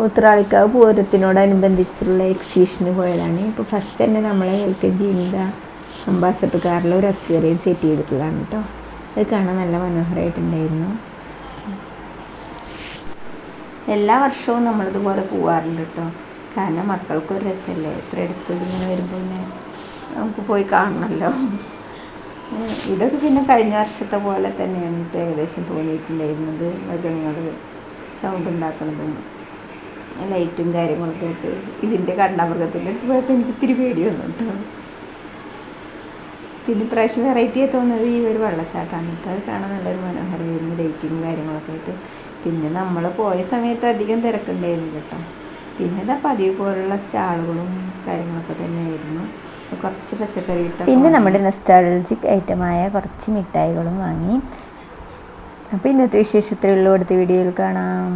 ഉത്രാളിക്കാവ് പൂരത്തിനോടനുബന്ധിച്ചുള്ള എക്സിബിഷന് പോയതാണ്. ഇപ്പോൾ ഫസ്റ്റ് തന്നെ നമ്മളെ LKG അംബാസഡർ കാറിൽ ഒരു അക്വേറിയം സെറ്റ് ചെയ്തിട്ടുള്ളതാണ് കേട്ടോ. അത് കാണാൻ നല്ല മനോഹരമായിട്ടുണ്ടായിരുന്നു. എല്ലാ വർഷവും നമ്മളിതുപോലെ പോവാറുണ്ട് കേട്ടോ. കാരണം മക്കൾക്കൊരു രസമല്ലേ, ഇത്ര അടുത്ത് ഇങ്ങനെ വരുമ്പോൾ പിന്നെ നമുക്ക് പോയി കാണണമല്ലോ. ഇതൊക്കെ പിന്നെ കഴിഞ്ഞ വർഷത്തെ പോലെ തന്നെയാണ് കേട്ടോ ഏകദേശം തോന്നിയിട്ടുണ്ടായിരുന്നത്. മൃഗങ്ങൾ സൗണ്ട് ഉണ്ടാക്കുന്നതും ലൈറ്റും കാര്യങ്ങളൊക്കെ ആയിട്ട്. ഇതിൻ്റെ കണ്ടാമൃഗത്തിൻ്റെ അടുത്ത് പോയപ്പോൾ എനിക്ക് ഇത്തിരി പേടി വന്നു കേട്ടോ. പിന്നെ പ്രാവശ്യം വെറൈറ്റിയായി തോന്നുന്നത് ഈ ഒരു വെള്ളച്ചാട്ടമാണ് കേട്ടോ. അത് കാണാൻ നല്ലൊരു മനോഹരമായിരുന്നു, ലൈറ്റിങ്ങും കാര്യങ്ങളൊക്കെ ആയിട്ട്. പിന്നെ നമ്മൾ പോയ സമയത്ത് അധികം തിരക്കുണ്ടായിരുന്നു കേട്ടോ. പിന്നെ ഇതാ പതിവ് പോലുള്ള സ്റ്റാളുകളും കാര്യങ്ങളൊക്കെ തന്നെയായിരുന്നു. കുറച്ച് പച്ചക്കറി, പിന്നെ നമ്മുടെ നൊസ്റ്റാൾജിക് ഐറ്റമായ കുറച്ച് മിഠായികളും വാങ്ങി. അപ്പോൾ ഇന്നത്തെ വിശേഷത്തിലുള്ള അടുത്ത വീഡിയോയിൽ കാണാം.